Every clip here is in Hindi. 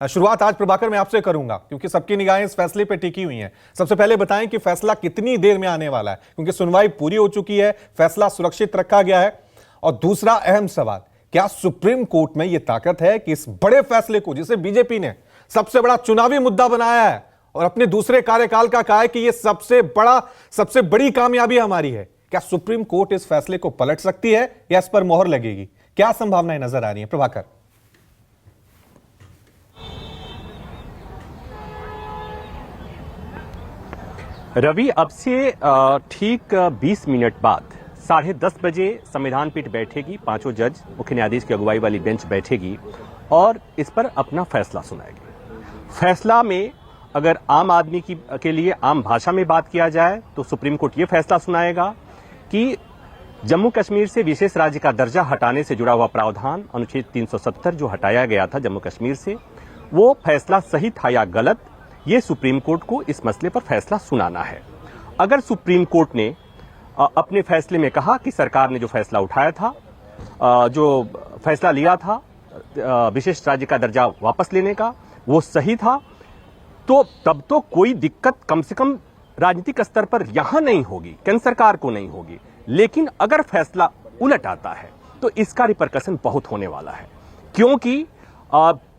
शुरुआत आज प्रभाकर मैं आपसे करूंगा क्योंकि सबकी निगाहें इस फैसले पर टिकी हुई हैं। सबसे पहले बताएं कि फैसला कितनी देर में आने वाला है, क्योंकि सुनवाई पूरी हो चुकी है, फैसला सुरक्षित रखा गया है। और दूसरा अहम सवाल, क्या सुप्रीम कोर्ट में यह ताकत है कि इस बड़े फैसले को, जिसे बीजेपी ने सबसे बड़ा चुनावी मुद्दा बनाया है और अपने दूसरे कार्यकाल का कहा है कि यह सबसे बड़ी कामयाबी हमारी है, क्या सुप्रीम कोर्ट इस फैसले को पलट सकती है या इस पर मोहर लगेगी? क्या संभावनाएं नजर आ रही है प्रभाकर? रवि, अब से ठीक 20 मिनट बाद 10:30 बजे संविधान पीठ बैठेगी, पांचों जज मुख्य न्यायाधीश की अगुवाई वाली बेंच बैठेगी और इस पर अपना फैसला सुनाएगी। फैसला में अगर आम आदमी के लिए आम भाषा में बात किया जाए तो सुप्रीम कोर्ट ये फैसला सुनाएगा कि जम्मू कश्मीर से विशेष राज्य का दर्जा हटाने से जुड़ा हुआ प्रावधान अनुच्छेद 370 जो हटाया गया था जम्मू कश्मीर से, वो फैसला सही था या गलत, ये सुप्रीम कोर्ट को इस मसले पर फैसला सुनाना है। अगर सुप्रीम कोर्ट ने अपने फैसले में कहा कि सरकार ने जो फैसला उठाया था, जो फैसला लिया था विशेष राज्य का दर्जा वापस लेने का, वो सही था, तो तब तो कोई दिक्कत कम से कम राजनीतिक स्तर पर यहां नहीं होगी, केंद्र सरकार को नहीं होगी। लेकिन अगर फैसला उलट आता है तो इसका रिपरकशन बहुत होने वाला है, क्योंकि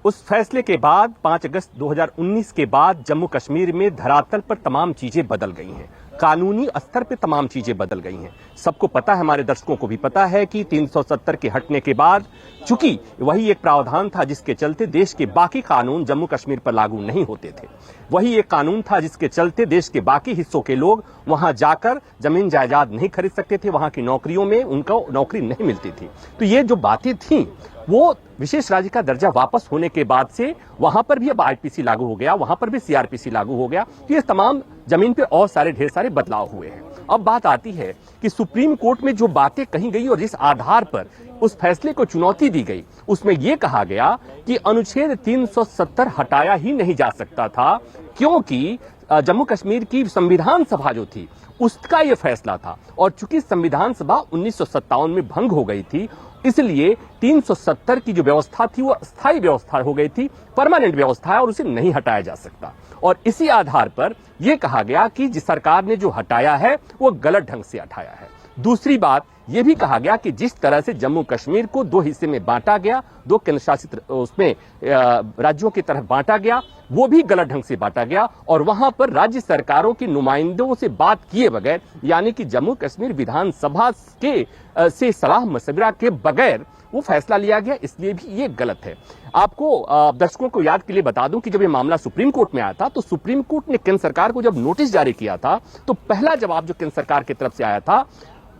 उस फैसले के बाद 5 अगस्त 2019 के बाद जम्मू कश्मीर में धरातल पर तमाम चीजें बदल गई हैं, कानूनी स्तर पे तमाम चीजें बदल गई हैं। सबको पता है, हमारे दर्शकों को भी पता है कि 370 के हटने के बाद, चूंकि वही एक प्रावधान था जिसके चलते देश के बाकी कानून जम्मू कश्मीर पर लागू नहीं होते थे, वही एक कानून था जिसके चलते देश के बाकी हिस्सों के लोग वहां जाकर जमीन जायदाद नहीं खरीद सकते थे, वहां की नौकरियों में उनको नौकरी नहीं मिलती थी। तो ये जो बातें थी, वो विशेष राज्य का दर्जा वापस होने के बाद से वहां पर भी अब आईपीसी लागू हो गया, वहां पर भी सीआरपीसी लागू हो गया। तो ये तमाम जमीन पे और ढेर सारे बदलाव हुए हैं। अब बात आती है कि सुप्रीम कोर्ट में जो बातें कही गई और जिस आधार पर उस फैसले को चुनौती दी गई, उसमें यह कहा गया कि अनुच्छेद 370 हटाया ही नहीं जा सकता था, क्योंकि जम्मू कश्मीर की संविधान सभा जो थी उसका यह फैसला था, और चूंकि संविधान सभा 1957 में भंग हो गई थी, इसलिए 370 की जो व्यवस्था थी वो स्थायी व्यवस्था हो गई थी, परमानेंट व्यवस्था है और उसे नहीं हटाया जा सकता। और इसी आधार पर यह कहा गया कि जिस सरकार ने जो हटाया है वो गलत ढंग से हटाया है। दूसरी बात यह भी कहा गया कि जिस तरह से जम्मू कश्मीर को 2 हिस्से में बांटा गया, 2 केंद्र शासित उसमें राज्यों की तरफ बांटा गया, वो भी गलत ढंग से बांटा गया और वहां पर राज्य सरकारों के नुमाइंदों से बात किए बगैर, यानी कि जम्मू कश्मीर विधानसभा से सलाह मशविरा के बगैर वो फैसला लिया गया, इसलिए भी ये गलत है। आपको दर्शकों को याद के लिए बता दूं कि जब ये मामला सुप्रीम कोर्ट में आया था तो सुप्रीम कोर्ट ने केंद्र सरकार को जब नोटिस जारी किया था तो पहला जवाब जो केंद्र सरकार की तरफ से आया था,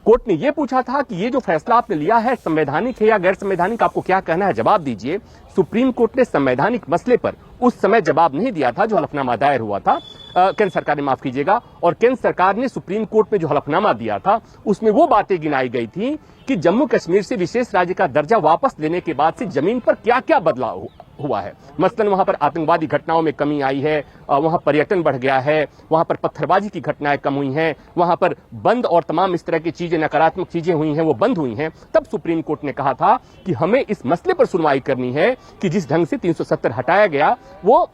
कोर्ट ने यह पूछा था कि ये जो फैसला आपने लिया है संवैधानिक है या गैर संवैधानिक, आपको क्या कहना है, जवाब दीजिए। सुप्रीम कोर्ट ने संवैधानिक मसले पर उस समय जवाब नहीं दिया था जो हलफनामा दायर हुआ था, केंद्र सरकार ने, माफ कीजिएगा, और केंद्र सरकार ने सुप्रीम कोर्ट में जो हलफनामा दिया था उसमें वो बातें गिनाई गई थी कि जम्मू कश्मीर से विशेष राज्य का दर्जा वापस लेने के बाद से जमीन पर क्या क्या बदलाव हुआ है। मसलन वहां पर आतंकवादी घटनाओं में कमी आई है, वहां पर्यटन बढ़ गया है, वहां पर पत्थरबाजी की घटनाएं कम हुई हैं, वहां पर बंद और तमाम इस तरह की चीजें, नकारात्मक चीजें हुई हैं, वो बंद हुई हैं। तब सुप्रीम कोर्ट ने कहा था कि हमें इस मसले पर सुनवाई करनी है कि जिस ढंग से 370 हटाया गया वो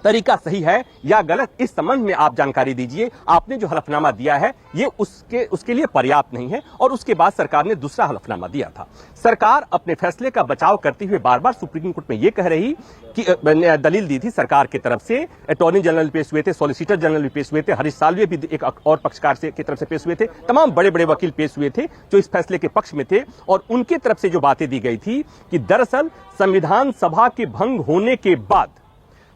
तरीका सही है या गलत, इस संबंध में आप जानकारी दीजिए। आपने जो हलफनामा दिया है ये उसके लिए पर्याप्त नहीं है। और उसके बाद सरकार ने दूसरा हलफनामा दिया था। सरकार अपने फैसले का बचाव करते हुए बार बार सुप्रीम कोर्ट में ये कह रही कि दलील दी थी सरकार की तरफ से, अटॉर्नी जनरल पेश हुए थे, सॉलिसिटर जनरल भी पेश हुए थे, हरीश साल्वे भी एक और पक्षकार की तरफ से पेश हुए थे, तमाम बड़े बड़े वकील पेश हुए थे जो इस फैसले के पक्ष में थे। और उनकी तरफ से जो बातें दी गई थी कि दरअसल संविधान सभा के भंग होने के बाद,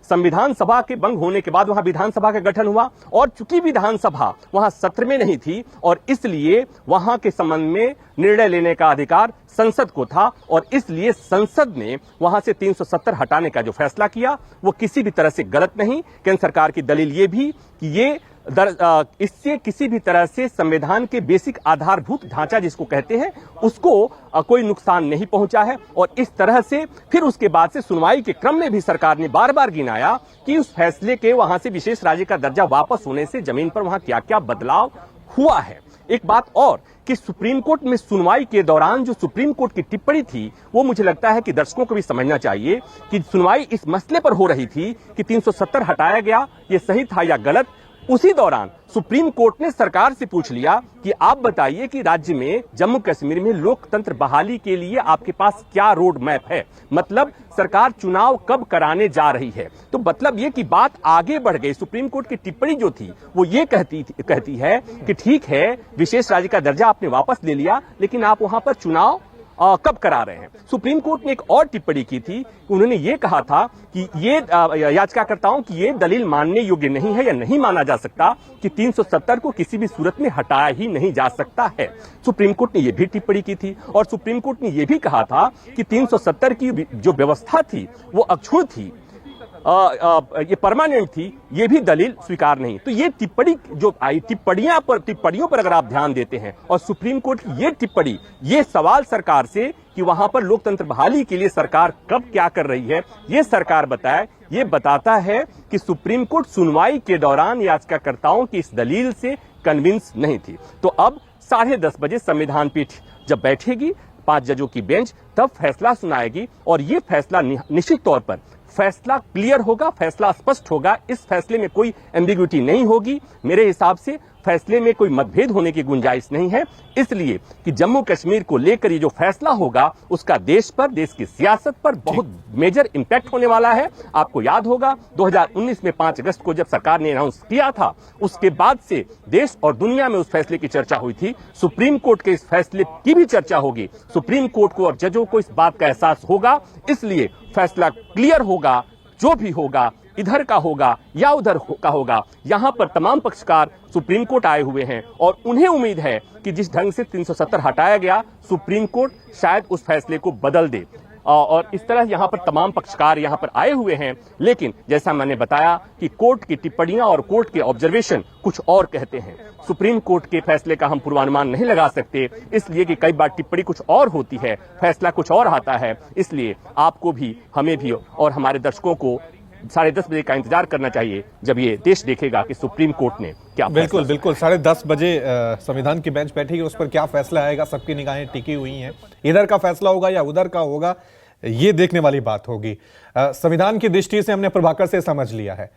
संविधान सभा के भंग होने के बाद वहां विधानसभा का गठन हुआ और चूंकि विधानसभा वहां सत्र में नहीं थी और इसलिए वहां के संबंध में निर्णय लेने का अधिकार संसद को था, और इसलिए संसद ने वहां से 370 हटाने का जो फैसला किया वो किसी भी तरह से गलत नहीं। केंद्र सरकार की दलील ये भी कि ये इससे किसी भी तरह से संविधान के बेसिक आधारभूत ढांचा जिसको कहते हैं उसको कोई नुकसान नहीं पहुंचा है। और इस तरह से फिर उसके बाद से सुनवाई के क्रम में भी सरकार ने बार बार गिनाया कि उस फैसले के वहां से विशेष राज्य का दर्जा वापस होने से जमीन पर वहां क्या क्या बदलाव हुआ है। एक बात और कि सुप्रीम कोर्ट में सुनवाई के दौरान जो सुप्रीम कोर्ट की टिप्पणी थी, वो मुझे लगता है कि दर्शकों को भी समझना चाहिए कि सुनवाई इस मसले पर हो रही थी कि 370 हटाया गया, ये सही था या गलत। उसी दौरान सुप्रीम कोर्ट ने सरकार से पूछ लिया कि आप बताइए कि राज्य में जम्मू कश्मीर में लोकतंत्र बहाली के लिए आपके पास क्या रोड मैप है, मतलब सरकार चुनाव कब कराने जा रही है। तो मतलब ये कि बात आगे बढ़ गई। सुप्रीम कोर्ट की टिप्पणी जो थी वो ये कहती है कि ठीक है, विशेष राज्य का दर्जा आपने वापस ले लिया, लेकिन आप वहां पर चुनाव कब करा रहे हैं। सुप्रीम कोर्ट ने एक और टिप्पणी की थी, उन्होंने ये कहा था कि ये याचिकाकर्ताओं की ये दलील मानने योग्य नहीं है या नहीं माना जा सकता कि 370 को किसी भी सूरत में हटाया ही नहीं जा सकता है। सुप्रीम कोर्ट ने ये भी टिप्पणी की थी और सुप्रीम कोर्ट ने ये भी कहा था कि 370 की जो व्यवस्था थी वो अक्षुण्ण थी, ये परमानेंट थी, ये भी दलील स्वीकार नहीं। तो ये टिप्पणी जो आई, टिप्पणियों पर अगर आप ध्यान देते हैं और सुप्रीम कोर्ट की ये टिप्पणी, ये सवाल सरकार से कि वहां पर लोकतंत्र बहाली के लिए सरकार कब क्या कर रही है, ये सरकार बताए, ये बताता है कि सुप्रीम कोर्ट सुनवाई के दौरान याचिकाकर्ताओं की इस दलील से कन्विंस नहीं थी। तो अब 10:30 बजे संविधान पीठ जब बैठेगी, 5 जजों की बेंच, तब फैसला सुनाएगी और ये फैसला निश्चित तौर पर फैसला क्लियर होगा, फैसला स्पष्ट होगा। इस फैसले में कोई एम्बिग्युइटी नहीं होगी। मेरे हिसाब से फैसले में कोई मतभेद होने की गुंजाइश नहीं है, इसलिए कि जम्मू कश्मीर को लेकर ये जो फैसला होगा उसका देश पर, देश की सियासत पर बहुत मेजर इंपैक्ट होने वाला है। आपको याद होगा 2019 में 5 अगस्त को जब सरकार ने अनाउंस किया था, उसके बाद से देश और दुनिया में उस फैसले की चर्चा हुई थी। सुप्रीम कोर्ट के इस फैसले की भी चर्चा होगी। सुप्रीम कोर्ट को और जजों को इस बात का एहसास होगा, इसलिए फैसला क्लियर होगा। जो भी होगा, इधर का होगा या उधर का होगा, यहां पर तमाम पक्षकार सुप्रीम कोर्ट आए हुए हैं और उन्हें उम्मीद है कि जिस ढंग से 370 हटाया गया, सुप्रीम कोर्ट शायद उस फैसले को बदल दे। और इस तरह यहां पर तमाम पक्षकार यहां पर आए हुए हैं। लेकिन जैसा मैंने बताया कि कोर्ट की टिप्पणियां और कोर्ट के ऑब्जर्वेशन कुछ और कहते हैं। सुप्रीम कोर्ट के फैसले का हम पूर्वानुमान नहीं लगा सकते, इसलिए कि कई बार टिप्पणी कुछ और होती है, फैसला कुछ और आता है। इसलिए आपको भी, हमें भी और हमारे दर्शकों को 10:30 बजे का इंतजार करना चाहिए, जब ये देश देखेगा कि सुप्रीम कोर्ट ने क्या बिल्कुल 10:30 बजे संविधान की बेंच बैठेगी, उस पर क्या फैसला आएगा, सबकी निगाहें टिकी हुई हैं। इधर का फैसला होगा या उधर का होगा, ये देखने वाली बात होगी। संविधान की दृष्टि से हमने प्रभाकर से समझ लिया है